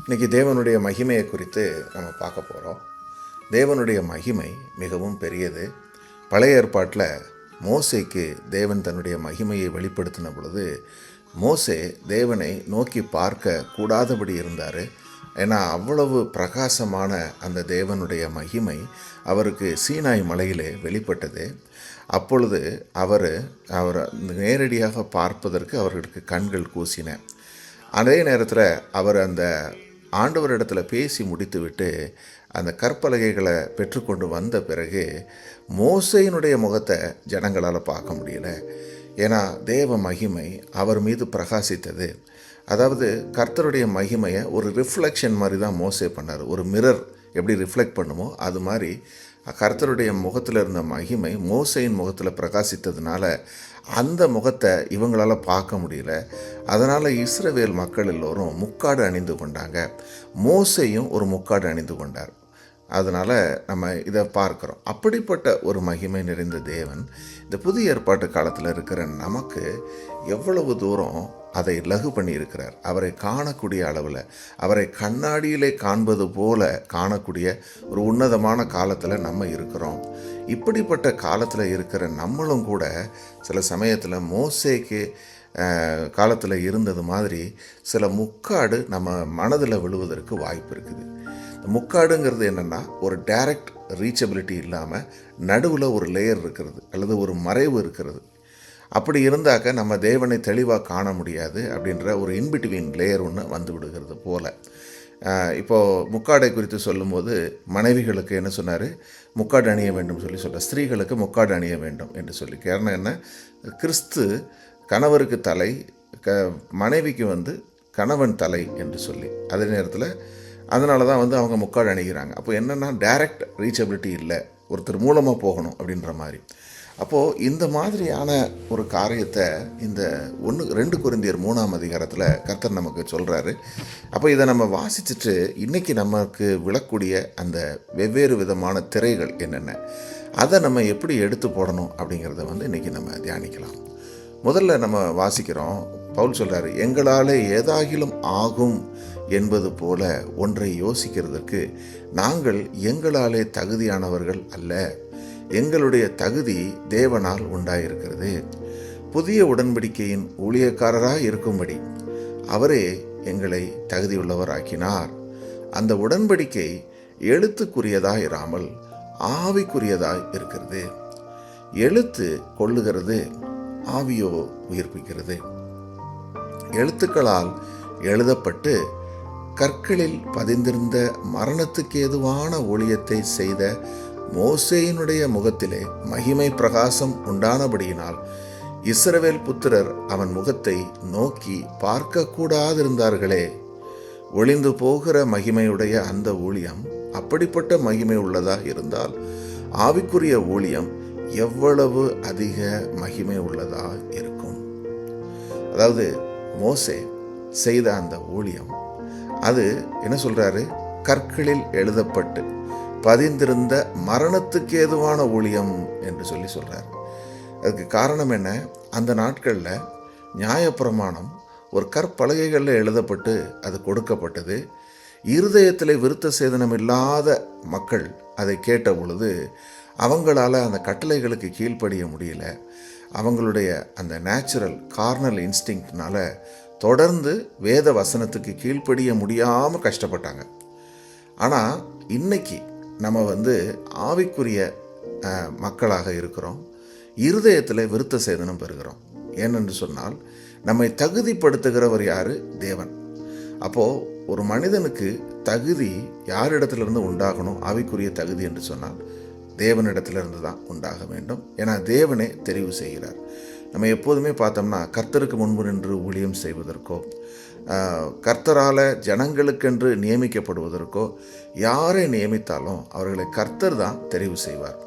இன்றைக்கி தேவனுடைய மகிமையை குறித்து நம்ம பார்க்க போகிறோம். தேவனுடைய மகிமை மிகவும் பெரியது. பழைய ஏற்பாட்டில் மோசேக்கு தேவன் தன்னுடைய மகிமையை வெளிப்படுத்தின பொழுது மோசே தேவனை நோக்கி பார்க்க கூடாதபடி இருந்தார். ஏன்னா அவ்வளவு பிரகாசமான அந்த தேவனுடைய மகிமை அவருக்கு சீனாய் மலையிலே வெளிப்பட்டது. அப்பொழுது அவர் நேரடியாக பார்ப்பதற்கு அவர்களுக்கு கண்கள் கூசின. அதே நேரத்தில் அவர் அந்த ஆண்டவரிடத்தில் பேசி முடித்துவிட்டு அந்த கற்பலகைகளை பெற்றுக்கொண்டு வந்த பிறகு மோசேயினுடைய முகத்தை ஜனங்களால் பார்க்க முடியல. ஏன்னா தேவ மகிமை அவர் மீது பிரகாசித்தது. அதாவது கர்த்தருடைய மகிமையை ஒரு ரிஃப்ளெக்ஷன் மாதிரி தான் மோசே பண்ணார். ஒரு மிரர் எப்படி ரிஃப்ளெக்ட் பண்ணுமோ அது மாதிரி கர்த்தருடைய முகத்தில் இருந்த மகிமை மோசேயின் முகத்தில் பிரகாசித்ததுனால அந்த முகத்தை இவங்களால் பார்க்க முடியல. அதனால் இஸ்ரவேல் மக்கள் எல்லோரும் முக்காடு அணிந்து கொண்டாங்க. மோசேயும் ஒரு முக்காடு அணிந்து கொண்டார். அதனால் நம்ம இதை பார்க்குறோம். அப்படிப்பட்ட ஒரு மகிமை நிறைந்த தேவன் இந்த புதிய ஏற்பாட்டு காலத்தில் இருக்கிற நமக்கு எவ்வளவு தூரம் அதை லகு பண்ணியிருக்கிறார். அவரை காணக்கூடிய அளவில், அவரை கண்ணாடியிலே காண்பது போல காணக்கூடிய ஒரு உன்னதமான காலத்தில் நம்ம இருக்கிறோம். இப்படிப்பட்ட காலத்தில் இருக்கிற நம்மளும் கூட சில சமயத்தில் மோசேக்கு காலத்தில் இருந்தது மாதிரி சில முக்காடு நம்ம மனதில் விழுவதற்கு வாய்ப்பு இருக்குது. முக்காடுங்கிறது என்னென்னா ஒரு டைரக்ட் ரீச்சபிலிட்டி இல்லாமல் நடுவில் ஒரு லேயர் இருக்கிறது அல்லது ஒரு மறைவு இருக்கிறது. அப்படி இருந்தாக்க நம்ம தேவனை தெளிவாக காண முடியாது. அப்படின்ற ஒரு இன்பிட்வீன் லேயர் ஒன்று வந்து விடுகிறது போல். இப்போது முக்காடை குறித்து சொல்லும்போது மனைவிகளுக்கு என்ன சொன்னார்? முக்காடு அணிய வேண்டும் சொல்ல, ஸ்திரீகளுக்கு முக்காடு அணிய வேண்டும் என்று சொல்லி. காரணம் என்ன? கிறிஸ்து கணவருக்கு தலை, மனைவிக்கு கணவன் தலை என்று சொல்லி. அதே நேரத்தில் அதனால தான் அவங்க முக்காடு அணிகிறாங்க. அப்போ என்னென்னா டைரக்ட் ரீச்சபிலிட்டி இல்லை, ஒருத்தர் மூலமாக போகணும் அப்படின்ற மாதிரி. அப்போது இந்த மாதிரியான ஒரு காரியத்தை இந்த 2 கொரிந்தியர் 3ஆம் அதிகாரத்தில் கர்த்தர் நமக்கு சொல்கிறாரு. அப்போ இதை நம்ம வாசிச்சுட்டு இன்றைக்கி நமக்கு விழக்கூடிய அந்த வெவ்வேறு விதமான திரைகள் என்னென்ன, அதை நம்ம எப்படி எடுத்து போடணும் அப்படிங்கிறத இன்றைக்கி நம்ம தியானிக்கலாம். முதல்ல நம்ம வாசிக்கிறோம். பவுல் சொல்கிறார், எங்களால் ஏதாகிலும் ஆகும் என்பது போல ஒன்றை யோசிக்கிறதுக்கு நாங்கள் எங்களாலே தகுதியானவர்கள் அல்ல, எங்களுடைய தகுதி தேவனால் உண்டாயிருக்கிறது. புதிய உடன்படிக்கையின் ஊழியக்காரராய் இருக்கும்படி அவரே எங்களை தகுதியுள்ளவராக்கினார். அந்த உடன்படிக்கை எழுத்துக்குரியதாய் இராமல் ஆவிக்குரியதாய் இருக்கிறது. எழுத்து கொள்ளுகிறது, ஆவியோ உயிர்ப்பிக்கிறது. எழுத்துக்களால் எழுதப்பட்டு கற்களில் பதிந்திருந்த மரணத்துக்கு ஏதுவான ஊழியத்தை செய்த மோசேயினுடைய முகத்திலே மகிமை பிரகாசம் உண்டானபடியினால் இஸ்ரவேல் புத்திரர் அவன் முகத்தை நோக்கி பார்க்கக்கூடாதிருந்தார்களே. ஒளிந்து போகிற மகிமையுடைய அந்த ஊழியம் அப்படிப்பட்ட மகிமை உள்ளதாக இருந்தால் ஆவிக்குரிய ஊழியம் எவ்வளவு அதிக மகிமை உள்ளதாக இருக்கும். அதாவது மோசே செய்த அந்த ஊழியம் அது என்ன சொல்றாரு? கற்களில் எழுதப்பட்டு பதிந்திருந்த மரணத்துக்கு ஏதுவான ஊழியம் என்று சொல்றார். அதுக்கு காரணம் என்ன? அந்த நாட்களில் நியாயப்பிரமாணம் ஒரு கற்பலகைகளில் எழுதப்பட்டு அது கொடுக்கப்பட்டது. இருதயத்தில் விருத்த சேதனம் இல்லாத மக்கள் அதை கேட்ட பொழுது அவங்களால அந்த கட்டளைகளுக்கு கீழ்ப்படிய முடியல. அவங்களுடைய அந்த நேச்சுரல் கார்னல் இன்ஸ்டிங்க்ட்னால தொடர்ந்து வேத வசனத்துக்கு கீழ்ப்படிய முடியாமல் கஷ்டப்பட்டாங்க. ஆனால் இன்னைக்கு நம்ம ஆவிக்குரிய மக்களாக இருக்கிறோம். இருதயத்தில் விருத்த சேதனம் பெறுகிறோம். ஏனென்று சொன்னால் நம்மை தகுதிப்படுத்துகிறவர் யார்? தேவன். அப்போது ஒரு மனிதனுக்கு தகுதி யாரிடத்திலிருந்து உண்டாகணும்? ஆவிக்குரிய தகுதி என்று சொன்னால் தேவனிடத்திலிருந்து தான் உண்டாக வேண்டும். ஏன்னா தேவனே தெரிவு செய்கிறார். நம்ம எப்போதுமே பார்த்தோம்னா கர்த்தருக்கு முன்பு நின்று ஊழியம் செய்வதற்கோ கர்த்தரால் ஜனங்களுக்கென்று நியமிக்கப்படுவதற்கோ யாரை நியமித்தாலும் அவர்களை கர்த்தர் தான் தெரிவு செய்வார்.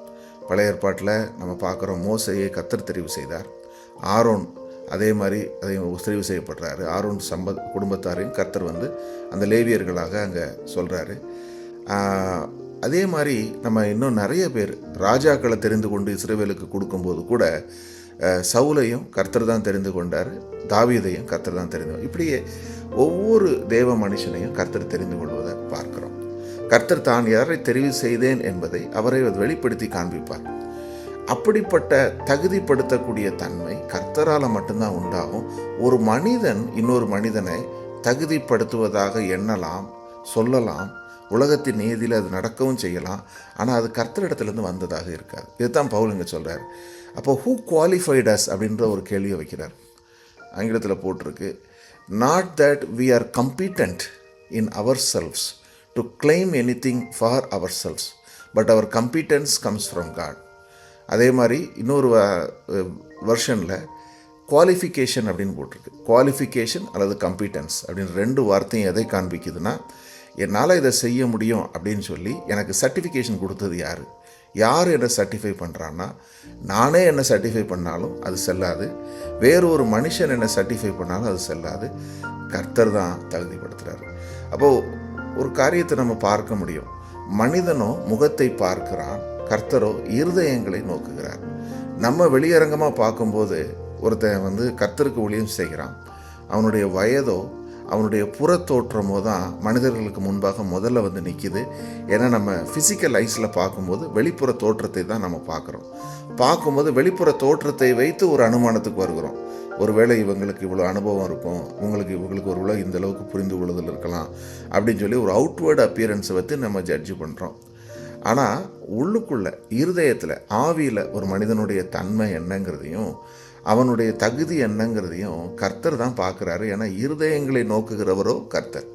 பழைய ஏற்பாட்டில் நம்ம பார்க்குறோம், மோசேயை கர்த்தர் தெரிவு செய்தார். ஆரோன் அதே மாதிரி அதையும் தெரிவு செய்யப்படுறாரு. ஆரோன் குடும்பத்தாரையும் கர்த்தர் அந்த லேவியர்களாக அங்கே சொல்கிறாரு. அதே மாதிரி நம்ம இன்னும் நிறைய பேர் ராஜாக்களை தெரிந்து கொண்டு இஸ்ரவேலுக்கு கொடுக்கும்போது கூட சவுலையும் கர்த்தர் தான் தெரிந்து கொண்டார், தாவீதையும் கர்த்தர் தான் தெரிந்து. இப்படியே ஒவ்வொரு தேவ மனுஷனையும் கர்த்தர் தெரிந்து கொள்வதை பார்க்கிறோம். கர்த்தர் தான் யாரை தெரிவு செய்தேன் என்பதை அவரை வெளிப்படுத்தி காண்பிப்பார். அப்படிப்பட்ட தகுதிப்படுத்தக்கூடிய தன்மை கர்த்தரால் மட்டும்தான் உண்டாகும். ஒரு மனிதன் இன்னொரு மனிதனை தகுதிப்படுத்துவதாக எண்ணலாம், சொல்லலாம், உலகத்தின் நீதியில் அது நடக்கவும் செய்யலாம். ஆனால் அது கர்த்தரிடத்துலேருந்து வந்ததாக இருக்காது. இதுதான் பவுல் இங்கே சொல்கிறார். அப்போ ஹூ குவாலிஃபைட் அஸ் அப்படின்ற ஒரு கேள்வியை வைக்கிறார். ஆங்கிலத்தில் போட்டிருக்கு, not that we are competent in ourselves to claim anything for ourselves but our competence comes from God. அதே மாதிரி இன்னொரு வெர்ஷனில் குவாலிஃபிகேஷன் அப்படின்னு போட்டிருக்கு. குவாலிஃபிகேஷன் அல்லது கம்பீட்டன்ஸ் அப்படின்னு ரெண்டு வார்த்தையும் எதை காண்பிக்குதுன்னா, என்னால் இதை செய்ய முடியும் அப்படின்னு சொல்லி எனக்கு சர்டிஃபிகேஷன் கொடுத்தது யார், யார் என்னை சர்டிஃபை பண்ணுறான்னா, நானே என்னை சர்டிஃபை பண்ணாலும் அது செல்லாது, வேறு ஒரு மனுஷன் என்னை சர்டிஃபை பண்ணாலும் அது செல்லாது, கர்த்தர் தான் தகுதிப்படுத்துகிறார். அப்போது ஒரு காரியத்தை நம்ம பார்க்க முடியும். மனிதனோ முகத்தை பார்க்கிறான், கர்த்தரோ இருதயங்களை நோக்குகிறார். நம்ம வெளியரங்கமாக பார்க்கும்போது ஒருத்தன் கர்த்தருக்கு ஊழியம் செய்கிறான், அவனுடைய வயதோ அவனுடைய புறத்தோற்றமோ தான் மனிதர்களுக்கு முன்பாக முதல்ல நிற்கிது. ஏன்னா நம்ம ஃபிசிக்கல் ஐஸில் பார்க்கும்போது வெளிப்புற தோற்றத்தை தான் நம்ம பார்க்குறோம். பார்க்கும்போது வெளிப்புற தோற்றத்தை வைத்து ஒரு அனுமானத்துக்கு வருகிறோம். ஒருவேளை இவங்களுக்கு இவ்வளோ அனுபவம் இருக்கும், இவங்களுக்கு ஒரு இந்த அளவுக்கு புரிந்து கொள்ளுதல் இருக்கலாம் அப்படின்னு சொல்லி ஒரு அவுட்வேர்டு அப்பியரன்ஸை வைத்து நம்ம ஜட்ஜு பண்ணுறோம். ஆனால் உள்ளுக்குள்ளே இருதயத்தில் ஆவியில் ஒரு மனிதனுடைய தன்மை என்னங்கிறதையும் அவனுடைய தகுதி என்னங்கிறதையும் கர்த்தர் தான் பார்க்குறாரு. ஏன்னா இருதயங்களை நோக்குகிறவரோ கர்த்தர்.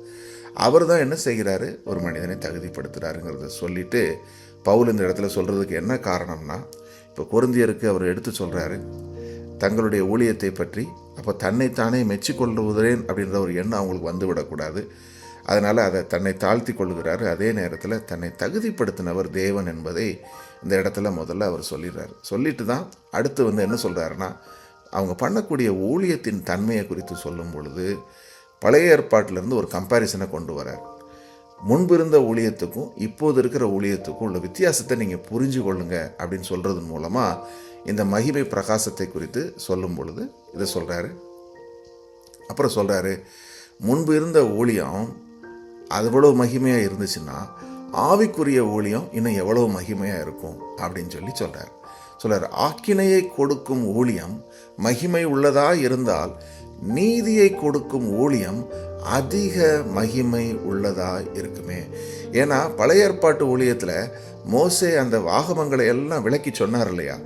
அவர் தான் என்ன செய்கிறாரு, ஒரு மனிதனை தகுதிப்படுத்துகிறாருங்கிறத சொல்லிவிட்டு பவுல் இந்த இடத்துல சொல்கிறதுக்கு என்ன காரணம்னா, இப்போ கொரிந்தியருக்கு அவர் எடுத்து சொல்கிறாரு தங்களுடைய ஊழியத்தை பற்றி. அப்போ தன்னைத்தானே மெச்சிக்கொள்ளுவதேன் அப்படின்ற ஒரு எண்ணம் அவங்களுக்கு வந்துவிடக்கூடாது. அதனால் அதை தன்னை தாழ்த்தி கொள்கிறாரு. அதே நேரத்தில் தன்னை தகுதிப்படுத்தினவர் தேவன் என்பதை இந்த இடத்துல முதல்ல அவர் சொல்லிடுறாரு. சொல்லிட்டு தான் அடுத்து என்ன சொல்கிறாருன்னா, அவங்க பண்ணக்கூடிய ஊழியத்தின் தன்மையை குறித்து சொல்லும் பொழுது பழைய ஏற்பாட்டிலேருந்து ஒரு கம்பேரிசனை கொண்டு வரார். முன்பு இருந்த ஊழியத்துக்கும் இப்போது இருக்கிற ஊழியத்துக்கும் உள்ள வித்தியாசத்தை நீங்கள் புரிஞ்சு கொள்ளுங்க அப்படின்னு சொல்கிறதன் மூலமாக இந்த மகிமை பிரகாசத்தை குறித்து சொல்லும் பொழுது இதை சொல்கிறாரு. அப்புறம் சொல்கிறாரு, முன்பு இருந்த ஊழியம் அது எவ்வளோ மகிமையாக இருந்துச்சுன்னா ஆவிக்குரிய ஊழியம் இன்னும் எவ்வளோ மகிமையாக இருக்கும் அப்படின்னு சொல்கிறார். ஆக்கினையை கொடுக்கும் ஊழியம் மகிமை உள்ளதாக இருந்தால் நீதியை கொடுக்கும் ஊழியம் அதிக மகிமை உள்ளதாக இருக்குமே. ஏன்னா பழைய ஏற்பாட்டு ஊழியத்தில் மோசே அந்த ஆகமங்களை எல்லாம் விளக்கி சொன்னார் இல்லையா.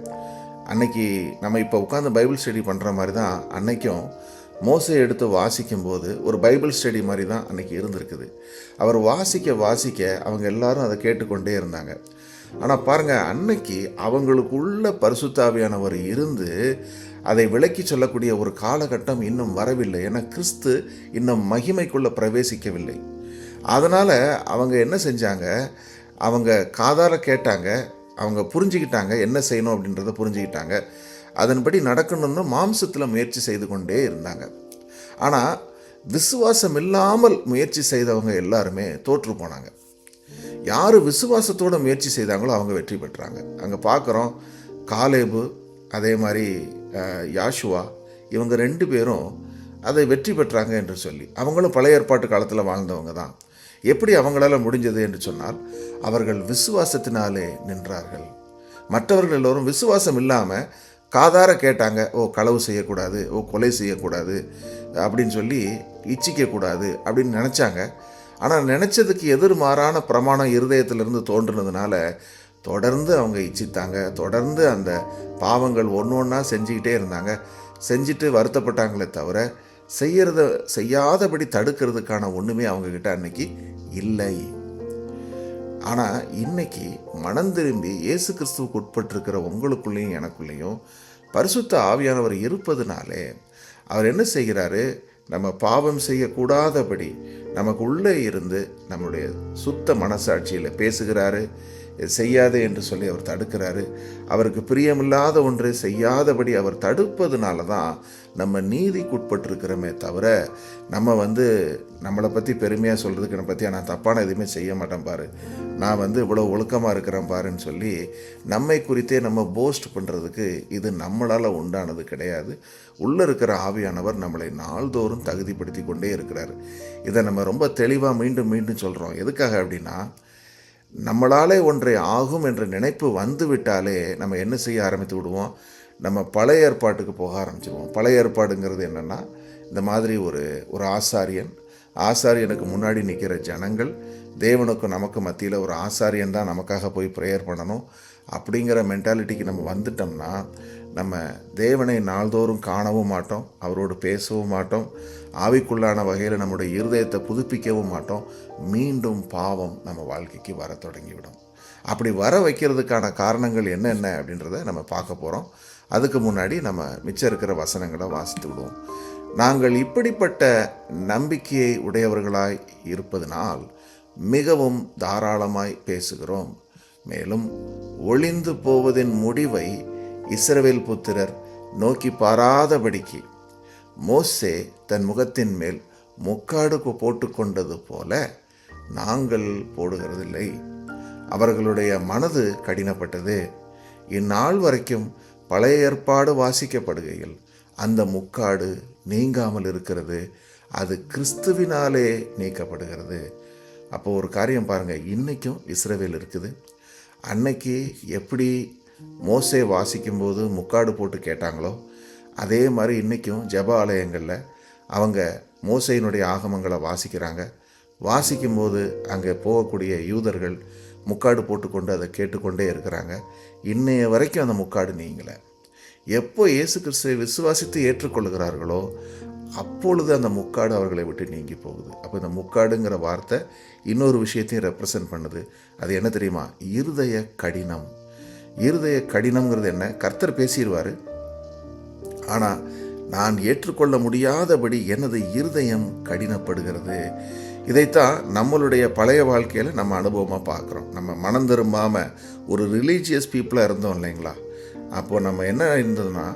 அன்னைக்கு நம்ம இப்போ உட்காந்து பைபிள் ஸ்டடி பண்ணுற மாதிரி தான் அன்னைக்கும் மோசே எடுத்து வாசிக்கும்போது ஒரு பைபிள் ஸ்டடி மாதிரி தான் அன்றைக்கி இருந்திருக்குது. அவர் வாசிக்க அவங்க எல்லாரும் அதை கேட்டுக்கொண்டே இருந்தாங்க. ஆனால் பாருங்கள், அன்னைக்கு அவங்களுக்குள்ள பரிசுத்தாவியானவர் இருந்து அதை விளக்கி சொல்லக்கூடிய ஒரு காலகட்டம் இன்னும் வரவில்லை. ஏன்னா கிறிஸ்து இன்னும் மகிமைக்குள்ளே பிரவேசிக்கவில்லை. அதனால் அவங்க என்ன செஞ்சாங்க, அவங்க காதார கேட்டாங்க, அவங்க புரிஞ்சுக்கிட்டாங்க, என்ன செய்யணும் அப்படின்றத புரிஞ்சுக்கிட்டாங்க. அதன்படி நடக்கணும்னு மாம்சத்தில் முயற்சி செய்து கொண்டே இருந்தாங்க. ஆனால் விசுவாசம் இல்லாமல் முயற்சி செய்தவங்க எல்லாருமே தோற்று போனாங்க. யார் விசுவாசத்தோடு முயற்சி செய்தாங்களோ அவங்க வெற்றி பெற்றாங்க. அங்கே பார்க்குறோம், காலேபு அதே மாதிரி யாஷுவா, இவங்க 2 பேரும் அதை வெற்றி பெற்றாங்க என்று சொல்லி. அவங்களும் பழைய ஏற்பாட்டு காலத்தில் வாழ்ந்தவங்க தான். எப்படி அவங்களால முடிஞ்சது என்று சொன்னால் அவர்கள் விசுவாசத்தினாலே நின்றார்கள். மற்றவர்கள் எல்லோரும் விசுவாசம் இல்லாமல் காதார கேட்டாங்க, களவு செய்யக்கூடாது, கொலை செய்யக்கூடாது அப்படின்னு சொல்லி இச்சிக்கக்கூடாது அப்படின்னு நினச்சாங்க. ஆனால் நினச்சதுக்கு எதிர்மாறான பிரமாணம் இருதயத்திலிருந்து தோன்றுனதுனால தொடர்ந்து அவங்க இச்சித்தாங்க. தொடர்ந்து அந்த பாவங்கள் ஒன்று ஒன்றா செஞ்சுக்கிட்டே இருந்தாங்க. செஞ்சுட்டு வருத்தப்பட்டாங்களே தவிர செய்யாதபடி தடுக்கிறதுக்கான ஒன்றுமே அவங்கக்கிட்ட அன்னைக்கு இல்லை. ஆனால் இன்னைக்கு மனம் திரும்பி இயேசு கிறிஸ்துவுக்கு உட்பட்டிருக்கிற உங்களுக்குள்ளேயும் எனக்குள்ளேயும் பரிசுத்த ஆவியானவர் இருப்பதுனாலே அவர் என்ன செய்கிறாரு, நம்ம பாவம் செய்யக்கூடாதபடி நமக்கு உள்ளே இருந்து நம்முடைய சுத்த மனசாட்சியில் பேசுகிறாரு. செய்யாதே என்று சொல்லி அவர் தடுக்கிறாரு. அவருக்கு பிரியமில்லாத ஒன்று செய்யாதபடி அவர் தடுப்பதுனால தான் நம்ம நீதிக்குட்பட்டிருக்கிறோமே தவிர, நம்ம நம்மளை பற்றி பெருமையாக சொல்கிறதுக்கு என்னை பற்றி நான் தப்பான எதுவுமே செய்ய மாட்டேன் பாரு, நான் இவ்வளோ ஒழுக்கமாக இருக்கிறேன் பாருன்னு சொல்லி நம்மை குறித்தே நம்ம போஸ்ட் பண்ணுறதுக்கு இது நம்மளால் உண்டானது கிடையாது. உள்ளே இருக்கிற ஆவியானவர் நம்மளை நாள்தோறும் தகுதிப்படுத்தி கொண்டே இருக்கிறார். இதை நம்ம ரொம்ப தெளிவாக மீண்டும் மீண்டும் சொல்கிறோம். எதுக்காக அப்படின்னா, நம்மளாலே ஒன்றை ஆகும் என்ற நினைப்பு வந்துவிட்டாலே நம்ம என்ன செய்ய ஆரம்பித்து விடுவோம், நம்ம பழைய ஏற்பாட்டுக்கு போக ஆரம்பிச்சிடுவோம். பழைய ஏற்பாடுங்கிறது என்னென்னா, இந்த மாதிரி ஒரு ஆசாரியனுக்கு முன்னாடி நிற்கிற ஜனங்கள், தேவனுக்கும் நமக்கு மத்தியில் ஒரு ஆசாரியன் தான் நமக்காக போய் ப்ரேயர் பண்ணணும் அப்படிங்கிற மென்டாலிட்டிக்கு நம்ம வந்துட்டோம்னா, நம்ம தேவனை நாள்தோறும் காணவும் மாட்டோம், அவரோடு பேசவும் மாட்டோம், ஆவிக்குள்ளான வகையில் நம்முடைய இருதயத்தை புதுப்பிக்கவும் மாட்டோம். மீண்டும் பாவம் நம்ம வாழ்க்கைக்கு வர தொடங்கிவிடும். அப்படி வர வைக்கிறதுக்கான காரணங்கள் என்னென்ன அப்படின்றத நம்ம பார்க்க போகிறோம். அதுக்கு முன்னாடி நம்ம மிச்சம் இருக்கிற வசனங்களை வாசித்து விடுவோம். நாங்கள் இப்படிப்பட்ட நம்பிக்கையை உடையவர்களாய் இருப்பதனால் மிகவும் தாராளமாய் பேசுகிறோம். மேலும் ஒளிந்து போவதின் முடிவை இஸ்ரவேல் புத்திரர் நோக்கி பாராதபடிக்கு மோசே தன் முகத்தின் மேல் முக்காடு போட்டுக்கொண்டது போல நாங்கள் போடுகிறதில்லை. அவர்களுடைய மனது கடினப்பட்டது. இந்நாள் வரைக்கும் பழைய ஏற்பாடு வாசிக்கப்படுகையில் அந்த முக்காடு நீங்காமல் இருக்கிறது. அது கிறிஸ்துவினாலே நீக்கப்படுகிறது. அப்போது ஒரு காரியம் பாருங்கள், இன்றைக்கும் இஸ்ரவேல் இருக்குது. அன்னைக்கு எப்படி மோசே வாசிக்கும்போது முக்காடு போட்டு கேட்டாங்களோ, அதே மாதிரி இன்றைக்கும் ஜெப ஆலயங்களில் அவங்க மோசேயினுடைய ஆகமங்களை வாசிக்கிறாங்க. வாசிக்கும்போது அங்கே போகக்கூடிய யூதர்கள் முக்காடு போட்டுக்கொண்டு அதை கேட்டுக்கொண்டே இருக்கிறாங்க. இன்னைய வரைக்கும் அந்த முக்காடு நீங்கலை. எப்போ இயேசு கிறிஸ்துவை விசுவாசித்து ஏற்றுக்கொள்கிறார்களோ அப்பொழுது அந்த முக்காடு அவர்களை விட்டு நீங்கி போகுது. அப்போ இந்த முக்காடுங்கிற வார்த்தை இன்னொரு விஷயத்தையும் ரெப்ரசன்ட் பண்ணுது. அது என்ன தெரியுமா? இருதய கடினம். இருதய கடினம்ங்கிறது என்ன? கர்த்தர் பேசிடுவார், ஆனால் நான் ஏற்றுக்கொள்ள முடியாதபடி எனது இருதயம் கடினப்படுகிறது. இதைத்தான் நம்மளுடைய பழைய வாழ்க்கையில் நம்ம அனுபவமாக பார்க்குறோம். நம்ம மனம் திரும்பாமல் ஒரு ரிலீஜியஸ் பீப்புளாக இருந்தோம் இல்லைங்களா? அப்போது நம்ம என்ன இருந்ததுன்னா,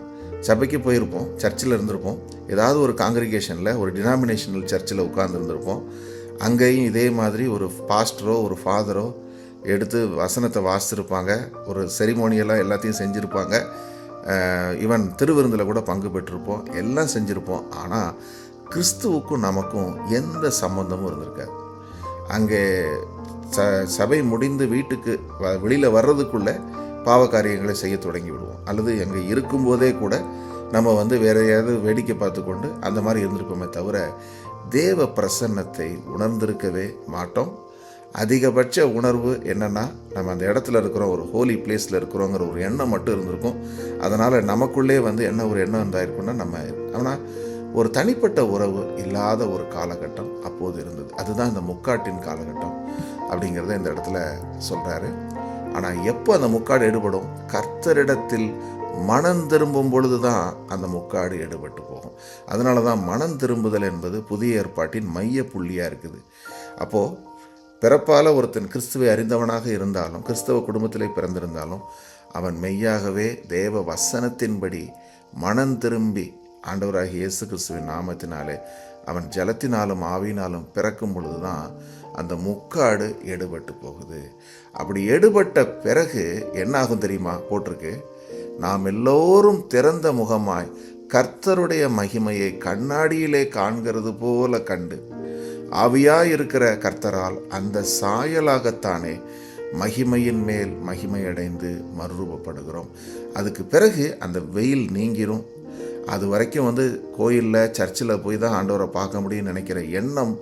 சபைக்கு போயிருப்போம், சர்ச்சில் இருந்திருப்போம், ஏதாவது ஒரு காங்கிரிகேஷனில் ஒரு டினாமினேஷனல் சர்ச்சில் உட்கார்ந்துருந்துருப்போம். அங்கேயும் இதே மாதிரி ஒரு பாஸ்டரோ ஒரு ஃபாதரோ எடுத்து வசனத்தை வாசிச்சிருப்பாங்க, ஒரு செரிமோனியெல்லாம் எல்லாத்தையும் செஞ்சுருப்பாங்க. ஈவன் திருவிருந்தில் கூட பங்கு பெற்றிருப்போம், எல்லாம் செஞ்சுருப்போம். ஆனால் கிறிஸ்துவுக்கும் நமக்கும் எந்த சம்பந்தமும் இருந்திருக்காது. அங்கே சபை முடிந்து வீட்டுக்கு வெளியில் வர்றதுக்குள்ளே பாவ காரியங்களை செய்ய தொடங்கி விடுவோம். அல்லது அங்கே இருக்கும்போதே கூட நம்ம வேற ஏதாவது வேடிக்கை பார்த்து கொண்டு அந்த மாதிரி இருந்திருப்போமே தவிர தேவ பிரசன்னத்தை உணர்ந்திருக்கவே மாட்டோம். அதிகபட்ச உணர்வு என்னென்னா, நம்ம அந்த இடத்துல இருக்கிறோம், ஒரு ஹோலி பிளேஸில் இருக்கிறோங்கிற ஒரு எண்ணம் மட்டும் இருந்திருக்கும். அதனால் நமக்குள்ளே என்ன ஒரு எண்ணம் இருந்தாயிருக்குன்னா, ஆனால் ஒரு தனிப்பட்ட உறவு இல்லாத ஒரு காலகட்டம் அப்போது இருந்தது. அதுதான் இந்த முக்காட்டின் காலகட்டம் அப்படிங்கிறத இந்த இடத்துல சொல்கிறாரு. ஆனால் எப்போ அந்த முக்காடு எடுபடும்? கர்த்தரிடத்தில் மனம் திரும்பும் பொழுது தான் அந்த முக்காடு எடுபட்டு போகும். அதனால தான் மனம் திரும்புதல் என்பது புதிய ஏற்பாட்டின் மைய புள்ளியாக இருக்குது. அப்போது பிறப்பால் ஒருத்தன் கிறிஸ்துவை அறிந்தவனாக இருந்தாலும், கிறிஸ்தவ குடும்பத்திலே பிறந்திருந்தாலும், அவன் மெய்யாகவே தேவ வசனத்தின்படி மனம் திரும்பி ஆண்டவராகிய இயேசு கிறிஸ்துவின் நாமத்தினாலே அவன் ஜலத்தினாலும் ஆவியினாலும் பிறக்கும் பொழுது தான் அந்த முக்காடு எடுபட்டு போகுது. அப்படி எடுபட்ட பிறகு என்ன ஆகும் தெரியுமா? போட்டிருக்கு, நாம் எல்லோரும் திறந்த முகமாய் கர்த்தருடைய மகிமையை கண்ணாடியிலே காண்கிறது போல கண்டு ஆவியாயிருக்கிற கர்த்தரால் அந்த சாயலாகத்தானே மகிமையின் மேல் மகிமையடைந்து மறுரூபப்படுகிறோம். அதுக்கு பிறகு அந்த வெயில் நீங்கிரும். அது வரைக்கும் கோயிலில் சர்ச்சில் போய் தான் ஆண்டவரை பார்க்க முடியும்னு நினைக்கிற எண்ணம்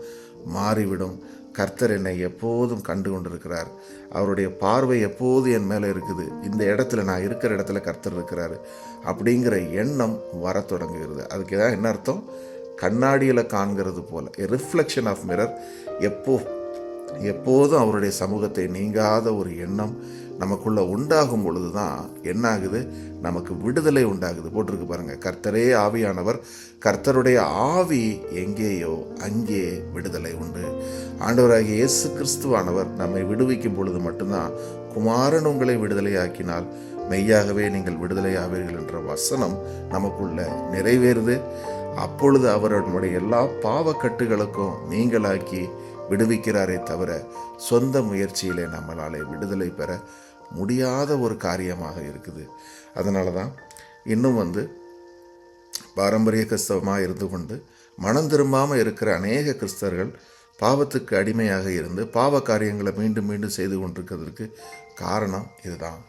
மாறிவிடும். கர்த்தர் என்னை எப்போதும் கண்டு கொண்டிருக்கிறார், அவருடைய பார்வை எப்போது என் மேலே இருக்குது, இந்த இடத்துல நான் இருக்கிற இடத்துல கர்த்தர் இருக்கிறாரு அப்படிங்கிற எண்ணம் வர தொடங்குகிறது. அதுக்கு தான் என்ன அர்த்தம்? கண்ணாடியில் காண்கிறது போல, எ ரிஃப்ளெக்ஷன் ஆஃப் மிரர். எப்போதும் அவருடைய சமூகத்தை நீங்காத ஒரு எண்ணம் நமக்குள்ளே உண்டாகும் பொழுது தான் என்ன ஆகுது, நமக்கு விடுதலை உண்டாகுது. போட்டிருக்கு பாருங்கள், கர்த்தரே ஆவியானவர், கர்த்தருடைய ஆவி எங்கேயோ அங்கே விடுதலை உண்டு. ஆண்டவராகிய இயேசு கிறிஸ்துவானவர் நம்மை விடுவிக்கும் பொழுது மட்டும்தான், குமாரன் உங்களை விடுதலையாக்கினால் மெய்யாகவே நீங்கள் விடுதலையாவீர்கள் என்ற வசனம் நமக்குள்ள நிறைவேறுது. அப்பொழுது அவர் நம்முடைய எல்லா பாவக்கட்டுகளுக்கும் நீங்களாக்கி விடுவிக்கிறாரே தவிர சொந்த முயற்சியிலே நம்மளாலே விடுதலை பெற முடியாத ஒரு காரியமாக இருக்குது. அதனால தான் இன்னும் பாரம்பரிய கிறிஸ்தவமாக இருந்து கொண்டு மனம் திரும்பாமல் இருக்கிற அநேக கிறிஸ்தவர்கள் பாவத்துக்கு அடிமையாக இருந்து பாவ காரியங்களை மீண்டும் மீண்டும் செய்து கொண்டிருக்கிறதுக்கு காரணம் இதுதான்.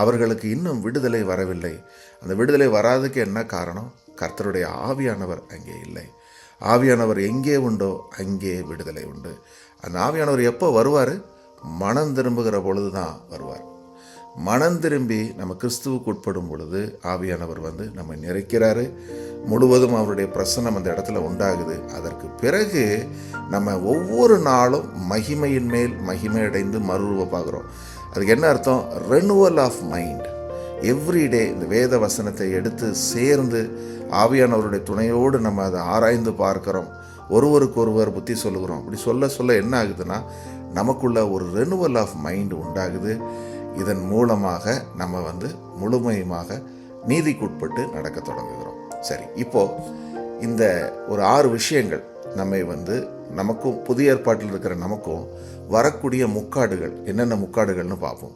அவர்களுக்கு இன்னும் விடுதலை வரவில்லை. அந்த விடுதலை வராதுக்கு என்ன காரணம்? கர்த்தருடைய ஆவியானவர் அங்கே இல்லை. ஆவியானவர் எங்கே உண்டோ அங்கே விடுதலை உண்டு. அந்த ஆவியானவர் எப்போ வருவார்? மனம் திரும்புகிற பொழுது தான் வருவார். மனம் திரும்பி நம்ம கிறிஸ்துவுக்கு உட்படும் பொழுது ஆவியானவர் நம்ம நிறைக்கிறாரு. முழுவதும் அவருடைய பிரசன்னம் அந்த இடத்துல உண்டாகுது. அதற்கு பிறகு நம்ம ஒவ்வொரு நாளும் மகிமையின் மேல் மகிமை அடைந்து மறுரூபமாகிறோம். அதுக்கு என்ன அர்த்தம்? Renewal of mind. எவ்ரிடே இந்த வேத வசனத்தை எடுத்து சேர்ந்து ஆவியானவருடைய துணையோடு நம்ம அதை ஆராய்ந்து பார்க்குறோம். ஒருவருக்கொருவர் புத்தி சொல்லுகிறோம். அப்படி சொல்ல சொல்ல என்ன ஆகுதுன்னா, நமக்குள்ள ஒரு ரெனுவல் ஆஃப் மைண்ட் உண்டாகுது. இதன் மூலமாக நம்ம முழுமையுமாக நீதிக்குட்பட்டு நடக்க தொடங்குகிறோம். சரி, இப்போது இந்த ஒரு 6 விஷயங்கள் நம்மை நமக்கும் புதிய ஏற்பாட்டில் இருக்கிற நமக்கும் வரக்கூடிய முக்காடுகள் என்னென்ன முக்காடுகள்னு பார்ப்போம்.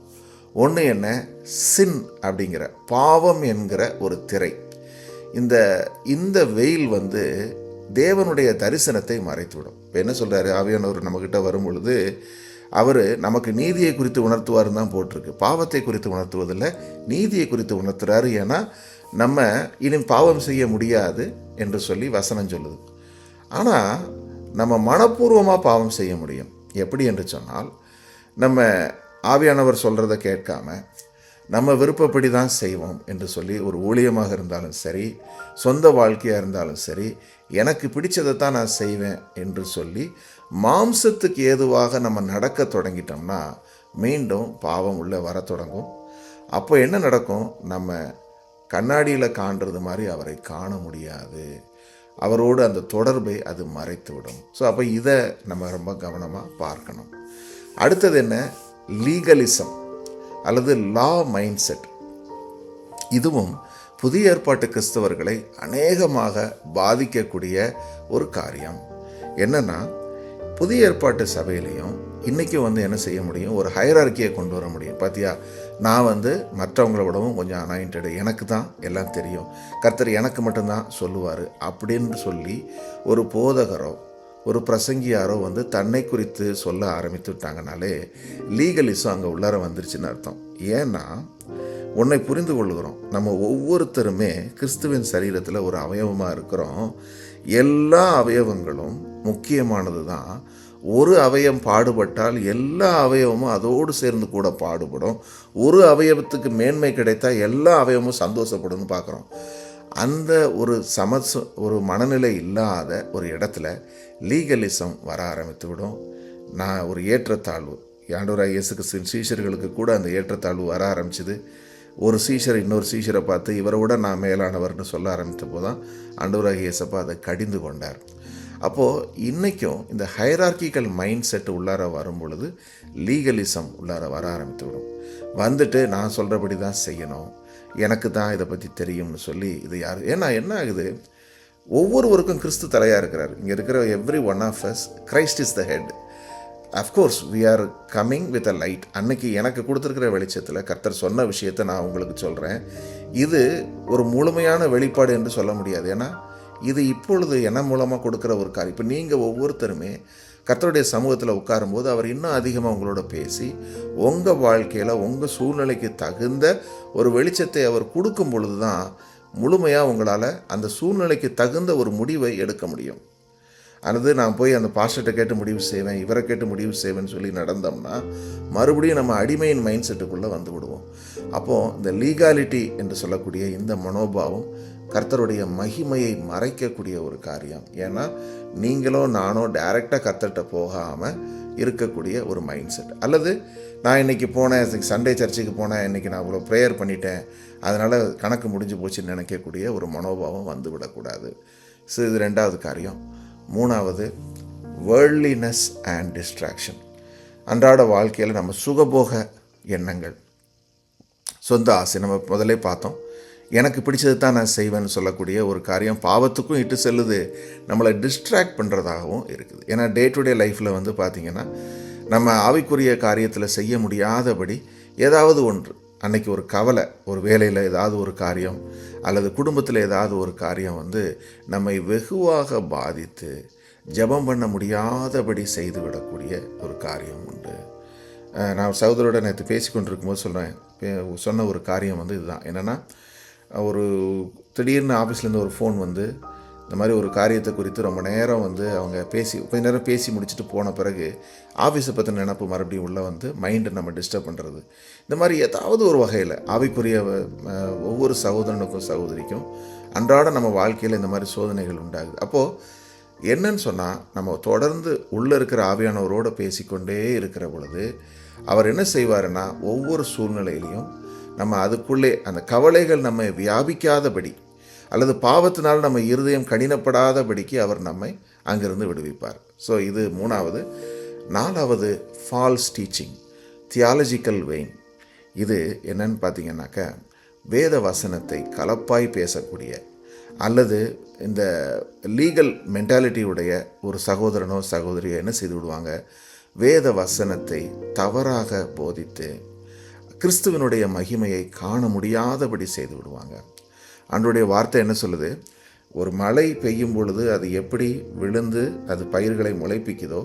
ஒன்று என்ன? சின் அப்படிங்கிற பாவம் என்கிற ஒரு திரை. இந்த வெயில் தேவனுடைய தரிசனத்தை மறைத்துவிடும். இப்போ என்ன சொல்கிறாரு ஆவியானவர் நம்மக்கிட்ட வரும் பொழுது, அவர் நமக்கு நீதியை குறித்து உணர்த்துவார்னு தான் போட்டிருக்கு. பாவத்தை குறித்து உணர்த்துவதில்லை, நீதியை குறித்து உணர்த்துறாரு. ஏன்னா நம்ம இனி பாவம் செய்ய முடியாது என்று சொல்லி வசனம் சொல்லுது. ஆனால் நம்ம மனப்பூர்வமாக பாவம் செய்ய முடியும். எப்படி என்று சொன்னால், நம்ம ஆவியானவர் சொல்கிறத கேட்காம நம்ம விருப்பப்படி தான் செய்வோம் என்று சொல்லி, ஒரு ஊழியமாக இருந்தாலும் சரி, சொந்த வாழ்க்கையாக இருந்தாலும் சரி, எனக்கு பிடிச்சதை தான் நான் செய்வேன் என்று சொல்லி மாம்சத்துக்கு ஏதுவாக நம்ம நடக்க தொடங்கிட்டோம்னா மீண்டும் பாவம் உள்ளே வர தொடங்கும். அப்போ என்ன நடக்கும்? நம்ம கண்ணாடியில் காண்றது மாதிரி அவரை காண முடியாது. அவரோடு அந்த தொடர்பை அது மறைத்து விடும். ஸோ அப்போ இதை நம்ம ரொம்ப கவனமாக பார்க்கணும். அடுத்தது என்ன? லீகலிசம் அல்லது லா மைண்ட் செட். இதுவும் புதிய ஏற்பாட்டு கிறிஸ்தவர்களை அநேகமாக பாதிக்கக்கூடிய ஒரு காரியம். என்னென்னா, புதிய ஏற்பாட்டு சபையிலையும் இன்றைக்கும் என்ன செய்ய முடியும்? ஒரு ஹைரார்க்கியை கொண்டு வர முடியும். பார்த்தியா, நான் மற்றவங்கள விடவும் கொஞ்சம் அனாயிண்டடு, எனக்கு தான் எல்லாம் தெரியும், கர்த்தர் எனக்கு மட்டும்தான் சொல்லுவார் அப்படின்னு சொல்லி ஒரு போதகரோ ஒரு பிரசங்கியாரோ தன்னை குறித்து சொல்ல ஆரம்பித்து விட்டாங்கனாலே லீகலிசம் அங்கே உள்ளார வந்துருச்சுன்னு அர்த்தம். ஏன்னா உன்னை புரிந்து கொள்கிறோம், நம்ம ஒவ்வொருத்தருமே கிறிஸ்துவின் சரீரத்தில் ஒரு அவயவமாக இருக்கிறோம். எல்லா அவயவங்களும் முக்கியமானது தான். ஒரு அவயம் பாடுபட்டால் எல்லா அவயவமும் அதோடு சேர்ந்து கூட பாடுபடும். ஒரு அவயவத்துக்கு மேன்மை கிடைத்தா எல்லா அவயவமும் சந்தோஷப்படும்னு பார்க்குறோம். அந்த ஒரு மனநிலை இல்லாத ஒரு இடத்துல லீகலிசம் வர ஆரம்பித்து விடும். நான் ஒரு ஏற்றத்தாழ்வு, ஆண்டவராகிய இயேசு கிறிஸ்துவின் சீஷர்களுக்கு கூட அந்த ஏற்றத்தாழ்வு வர ஆரம்பிச்சுது. ஒரு சீஷர் இன்னொரு சீஷரை பார்த்து இவரை விட நான் மேலானவர்னு சொல்ல ஆரம்பித்த போது தான் ஆண்டவராகிய இயேசப்பா அதை கடிந்து கொண்டார். அப்போது இன்றைக்கும் இந்த ஹைரார்க்கிக்கல் மைண்ட் செட் உள்ளார வரும் பொழுது லீகலிசம் உள்ளார வர ஆரம்பித்து விடும். நான் சொல்கிறபடி தான் செய்யணும், எனக்கு தான் இதை பற்றி தெரியும்னு சொல்லி இது யார்? ஏன்னா என்ன ஆகுது, ஒவ்வொருவருக்கும் கிறிஸ்து தலையாக இருக்கிறார். இங்கே இருக்கிற every one of us, Christ is the head. Of course we are coming with a light. அன்னைக்கு எனக்கு கொடுத்துருக்கிற வெளிச்சத்தில் கர்த்தர் சொன்ன விஷயத்தை நான் உங்களுக்கு சொல்கிறேன். இது ஒரு முழுமையான வெளிப்பாடு என்று சொல்ல முடியாது. ஏன்னா இது இப்பொழுது என்ன மூலமாக கொடுக்குற ஒரு காரியம். இப்போ நீங்கள் ஒவ்வொருத்தருமே கர்த்தருடைய சமூகத்தில் உட்காரும்போது அவர் இன்னும் அதிகமாக உங்களோட பேசி உங்கள் வாழ்க்கையில் உங்கள் சூழ்நிலைக்கு தகுந்த ஒரு வெளிச்சத்தை அவர் கொடுக்கும் பொழுது தான் முழுமையாக உங்களால் அந்த சூழ்நிலைக்கு தகுந்த ஒரு முடிவை எடுக்க முடியும். அல்லது நான் போய் அந்த பாஸ்டர்கிட்ட கேட்டு முடிவு செய்வேன், இவரை கேட்டு முடிவு செய்வேன்னு சொல்லி நடந்தோம்னா மறுபடியும் நம்ம அடிமையின் மைண்ட் செட்டுக்குள்ளே வந்து விடுவோம். அப்போது இந்த லீகாலிட்டி என்று சொல்லக்கூடிய இந்த மனோபாவம் கர்த்தருடைய மகிமையை மறைக்கக்கூடிய ஒரு காரியம். ஏன்னா நீங்களோ நானோ டைரெக்டாக கர்த்தர்கிட்ட போகாமல் இருக்கக்கூடிய ஒரு மைண்ட் செட். அல்லது நான் இன்றைக்கி போனேன், சண்டே சர்ச்சுக்கு போனேன், இன்றைக்கி நான் இவ்வளோ ப்ரேயர் பண்ணிட்டேன், அதனால் கணக்கு முடிஞ்சு போச்சுன்னு நினைக்கக்கூடிய ஒரு மனோபாவம் வந்து விடக்கூடாது. ஸோ இது ரெண்டாவது காரியம். மூணாவது, வேர்ல்ட்லினஸ் அண்ட் டிஸ்ட்ராக்ஷன். அன்றாட வாழ்க்கையில் நம்ம சுகபோக எண்ணங்கள், சொந்த ஆசை, நம்ம முதலே பார்த்தோம், எனக்கு பிடிச்சது தான் நான் செய்வேன்னு சொல்லக்கூடிய ஒரு காரியம் பாவத்துக்கும் இட்டு செல்லுது, நம்மளை டிஸ்ட்ராக்ட் பண்ணுறதாகவும் இருக்குது. ஏன்னா டே டு டே லைஃப்பில் வந்து பார்த்திங்கன்னா நம்ம ஆவிக்குரிய காரியத்தில் செய்ய முடியாதபடி ஏதாவது ஒன்று, அன்னைக்கு ஒரு கவலை, ஒரு வேலையில் ஏதாவது ஒரு காரியம் அல்லது குடும்பத்தில் ஏதாவது ஒரு காரியம் வந்து நம்மை வெகுவாக பாதித்து ஜெபம் பண்ண முடியாதபடி செய்து விடக்கூடிய ஒரு காரியம் உண்டு. நான் சகோதரோட நேற்று பேசி கொண்டிருக்கும்போது சொன்ன ஒரு காரியம் வந்து இதுதான். என்னென்னா, ஒரு திடீர்னு ஆஃபீஸ்லேருந்து ஒரு ஃபோன் வந்து இந்த மாதிரி ஒரு காரியத்தை குறித்து ரொம்ப நேரம் வந்து அவங்க கொஞ்ச நேரம் பேசி முடிச்சுட்டு போன பிறகு ஆஃபீஸை பற்றின நினப்பு மறுபடியும் உள்ளே வந்து மைண்டை நம்ம டிஸ்டர்ப் பண்ணுறது. இந்த மாதிரி ஏதாவது ஒரு வகையில் ஆவிக்குரிய ஒவ்வொரு சகோதரனுக்கும் சகோதரிக்கும் அன்றாட நம்ம வாழ்க்கையில் இந்த மாதிரி சோதனைகள் உண்டாகுது. அப்போது என்னன்னு சொன்னால், நம்ம தொடர்ந்து உள்ளே இருக்கிற ஆவியானவரோடு பேசிக்கொண்டே இருக்கிற பொழுது அவர் என்ன செய்வாருன்னா, ஒவ்வொரு சூழ்நிலையிலையும் நம்ம அதுக்குள்ளே அந்த கவலைகள் நம்ம வியாபிக்காதபடி அல்லது பாவத்தினால் நம்ம இருதயம் கடினப்படாதபடிக்கு அவர் நம்மை அங்கிருந்து விடுவிப்பார். ஸோ இது மூணாவது. நாலாவது, ஃபால்ஸ் டீச்சிங், தியாலஜிக்கல் வெயின். இது என்னன்னு பார்த்தீங்கன்னாக்க, வேத வசனத்தை கலப்பாய் பேசக்கூடிய அல்லது இந்த லீகல் மென்டாலிட்டியுடைய ஒரு சகோதரனோ சகோதரியோ என்ன செய்து விடுவாங்க, வேத வசனத்தை தவறாக போதித்து கிறிஸ்துவனுடைய மகிமையை காண முடியாதபடி செய்து விடுவாங்க. ஆண்டவருடைய வார்த்தை என்ன சொல்லுது, ஒரு மழை பெய்யும் பொழுது அது எப்படி விழுந்து அது பயிர்களை முளைப்பிக்குதோ,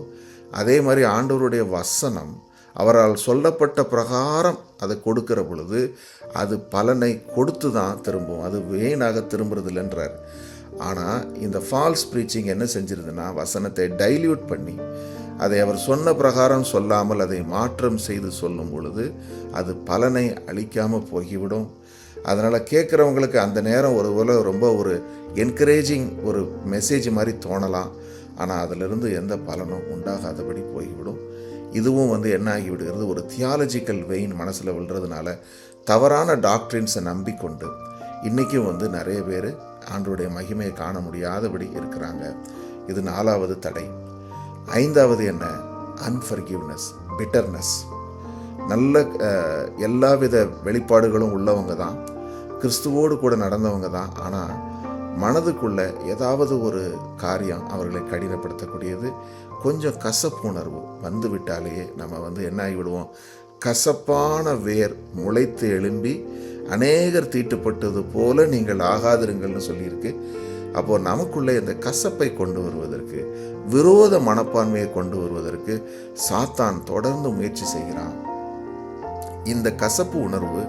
அதே மாதிரி ஆண்டவருடைய வசனம் அவரால் சொல்லப்பட்ட பிரகாரம் அதை கொடுக்கிற பொழுது அது பலனை கொடுத்து தான் திரும்பும், அது வீணாக திரும்புறதில்லைன்றார். ஆனால் இந்த ஃபால்ஸ் ப்ரீச்சிங் என்ன செஞ்சிருதுன்னா, வசனத்தை டைல்யூட் பண்ணி அதை அவர் சொன்ன பிரகாரம் சொல்லாமல் அதை மாற்றம் செய்து சொல்லும் பொழுது அது பலனை அளிக்காமல் போய்விடும். அதனால் கேட்குறவங்களுக்கு அந்த நேரம் ரொம்ப ஒரு என்கரேஜிங் ஒரு மெசேஜ் மாதிரி தோணலாம், ஆனால் அதிலிருந்து எந்த பலனும் உண்டாகாதபடி போய்விடும். இதுவும் வந்து என்ன ஆகிவிடுகிறது, ஒரு தியாலஜிக்கல் வெயின் மனசில் விழுறதுனால தவறான டாக்ட்ரின்ஸை நம்பிக்கொண்டு இன்றைக்கும் வந்து நிறைய பேர் ஆண்டவருடைய மகிமையை காண முடியாதபடி இருக்கிறாங்க. இது நாலாவது தடை. ஐந்தாவது என்ன, அன்ஃபர்கிவ்னஸ், பிட்டர்னஸ். நல்ல எல்லாவித வெளிப்பாடுகளும் உள்ளவங்க தான், கிறிஸ்துவோடு கூட நடந்தவங்க தான், ஆனால் மனதுக்குள்ளே ஏதாவது ஒரு காரியம் அவர்களை கடினப்படுத்தக்கூடியது, கொஞ்சம் கசப்பு உணர்வு வந்து விட்டாலேயே நம்ம வந்து என்ன ஆகிவிடுவோம், கசப்பான வேர் முளைத்து எழும்பி அநேகர் தீட்டுப்பட்டது போல நீங்கள் ஆகாதிருங்கள்னு சொல்லியிருக்கு. அப்போது நமக்குள்ளே இந்த கசப்பை கொண்டு வருவதற்கு, விரோத மனப்பான்மையை கொண்டு வருவதற்கு சாத்தான் தொடர்ந்து முயற்சி செய்கிறான். இந்த கசப்பு உணர்வு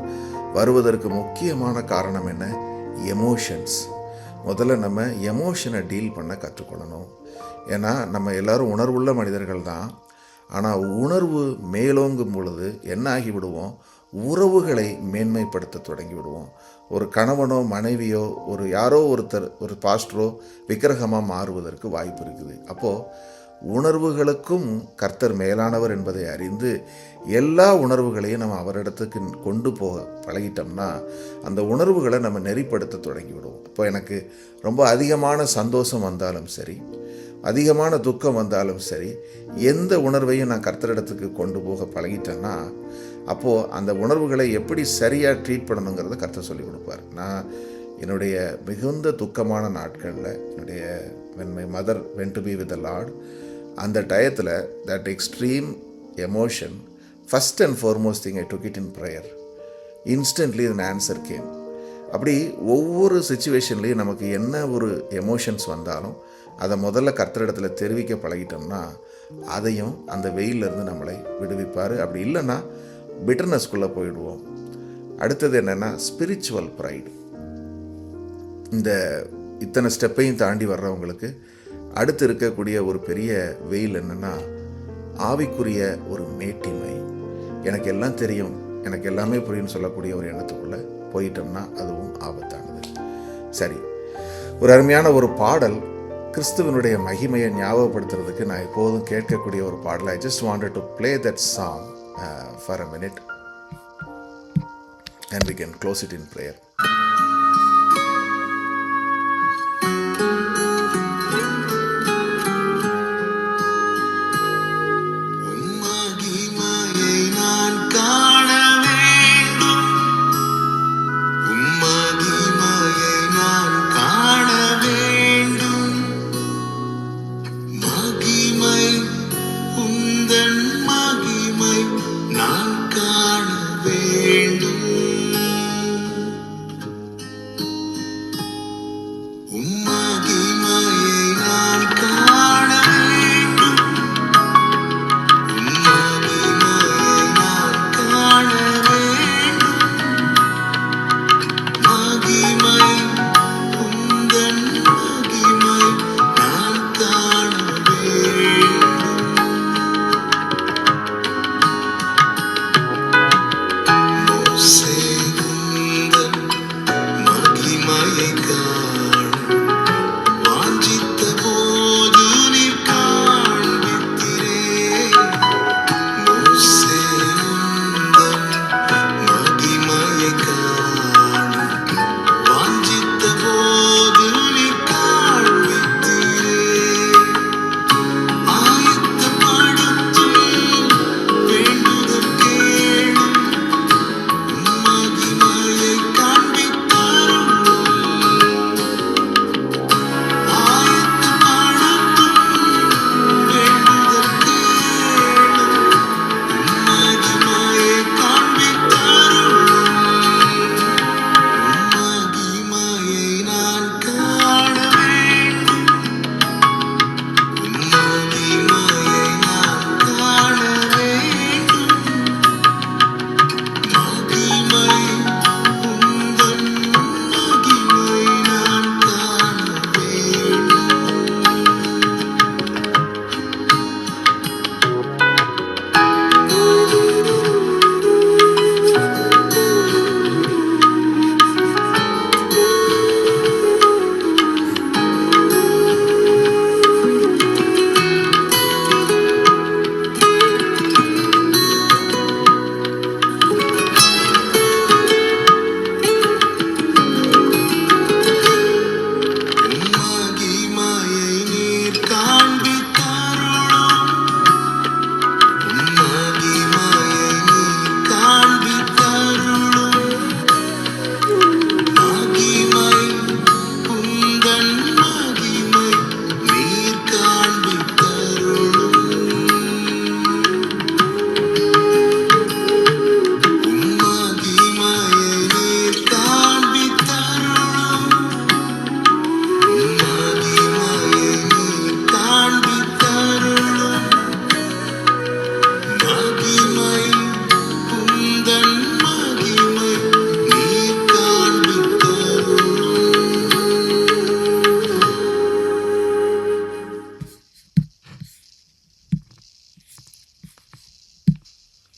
வருவதற்கு முக்கியமான காரணம் என்ன, எமோஷன்ஸ். முதல்ல நம்ம எமோஷனை டீல் பண்ண கற்றுக்கொள்ளணும். ஏன்னா நம்ம எல்லோரும் உணர்வுள்ள மனிதர்கள் தான். ஆனால் உணர்வு மேலோங்கும் பொழுது என்ன ஆகிவிடுவோம், உறவுகளை மேன்மைப்படுத்த தொடங்கி விடுவோம். ஒரு கணவனோ மனைவியோ யாரோ ஒருத்தர், ஒரு பாஸ்டரோ விக்கிரகமாக மாறுவதற்கு வாய்ப்பு இருக்குது. அப்போது உணர்வுகளுக்கும் கர்த்தர் மேலானவர் என்பதை அறிந்து எல்லா உணர்வுகளையும் நம்ம அவரிடத்துக்கு கொண்டு போக பழகிட்டோம்னா அந்த உணர்வுகளை நம்ம நெறிப்படுத்த தொடங்கி விடுவோம். இப்போ எனக்கு ரொம்ப அதிகமான சந்தோஷம் வந்தாலும் சரி, அதிகமான துக்கம் வந்தாலும் சரி, எந்த உணர்வையும் நான் கர்த்தரிடத்துக்கு கொண்டு போக பழகிட்டேன்னா அப்போது அந்த உணர்வுகளை எப்படி சரியாக ட்ரீட் பண்ணணுங்கிறத கர்த்தர் சொல்லிக் கொடுப்பார். நான் என்னுடைய மிகுந்த துக்கமான நாட்களில், என்னுடைய when my mother went to be with the Lord, அந்த டயத்தில் that extreme emotion, first and foremost thing I took it in prayer. Instantly an answer came. அப்படி ஒவ்வொரு சிச்சுவேஷன்லேயும் நமக்கு என்ன ஒரு எமோஷன்ஸ் வந்தாலும் அதை முதல்ல கர்த்தரிடத்தில் தெரிவிக்க பழகிட்டோம்னா அதையும் அந்த வெயிலிருந்து நம்மளை விடுவிப்பார். அப்படி இல்லைன்னா பிட்டர்னஸ்குள்ளே போயிடுவோம். அடுத்தது என்னென்னா ஸ்பிரிச்சுவல் ப்ரைடு. இத்தனை ஸ்டெப்பையும் தாண்டி வர்றவங்களுக்கு அடுத்து இருக்கக்கூடிய ஒரு பெரிய வெயில் என்னென்னா ஆவிக்குரிய ஒரு மேட்டிமை. எனக்கு எல்லாம் தெரியும், எனக்கு எல்லாமே புரியும்னு சொல்லக்கூடிய ஒரு எண்ணத்துக்குள்ளே போயிட்டோம்னா அதுவும் ஆபத்தானது. சரி, ஒரு அருமையான ஒரு பாடல் கிறிஸ்துவனுடைய மகிமையை ஞாபகப்படுத்துறதுக்கு நான் எப்போதும் கேட்கக்கூடிய ஒரு பாடல். I just wanted to play that song for a minute and we can close it in prayer.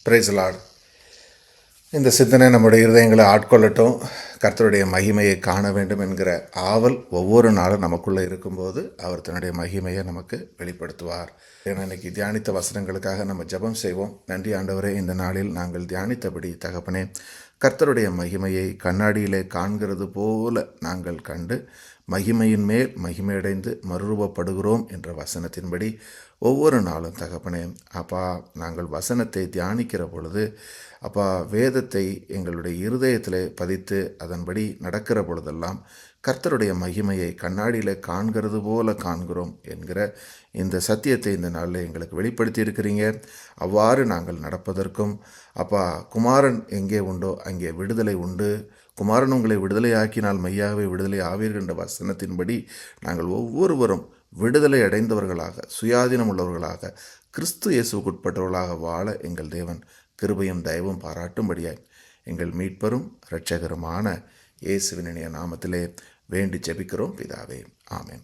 Praise the Lord. இந்த சிந்தனை நம்முடைய இருதயங்களை ஆட்கொள்ளட்டும். கர்த்தருடைய மகிமையை காண வேண்டும் என்கிற ஆவல் ஒவ்வொரு நாளும் நமக்குள்ளே இருக்கும்போது அவர் தன்னுடைய மகிமையை நமக்கு வெளிப்படுத்துவார். ஏன்னா இன்னைக்கு தியானித்த வசனங்களுக்காக நம்ம ஜெபம் செய்வோம். நன்றி ஆண்டவரே, இந்த நாளில் நாங்கள் தியானித்தபடி தகப்பனே, கர்த்தருடைய மகிமையை கண்ணாடியிலே காண்கிறது போல நாங்கள் கண்டு மகிமையின் மேல் மகிமையடைந்து மறுரூபப்படுகிறோம் என்ற வசனத்தின்படி ஒவ்வொரு நாளும் தகப்பனே அப்பா, நாங்கள் வசனத்தை தியானிக்கிற பொழுது அப்பா, வேதத்தை எங்களுடைய இருதயத்தில் பதித்து அதன்படி நடக்கிற பொழுதெல்லாம் கர்த்தருடைய மகிமையை கண்ணாடியில் காண்கிறது போல காண்கிறோம் என்கிற இந்த சத்தியத்தை இந்த நாளில் எங்களுக்கு வெளிப்படுத்தி இருக்கிறீங்க. அவ்வாறு நாங்கள் நடப்பதற்கும் அப்பா, குமாரன் எங்கே உண்டோ அங்கே விடுதலை உண்டு, குமாரன் உங்களை விடுதலையாக்கினால் மெய்யாகவே விடுதலை ஆவீர்கள் என்ற வசனத்தின்படி நாங்கள் ஒவ்வொருவரும் விடுதலை அடைந்தவர்களாக, சுயாதீனம் உள்ளவர்களாக, கிறிஸ்து இயேசுவுக்குட்பட்டவர்களாக வாழ எங்கள் தேவன் கிருபையும் தயவும் பாராட்டும்படியாய் எங்கள் மீட்பரும் இரட்சகருமான இயேசுவின் இனிய நாமத்திலே வேண்டி ஜெபிக்கிறோம் பிதாவே. ஆமென்.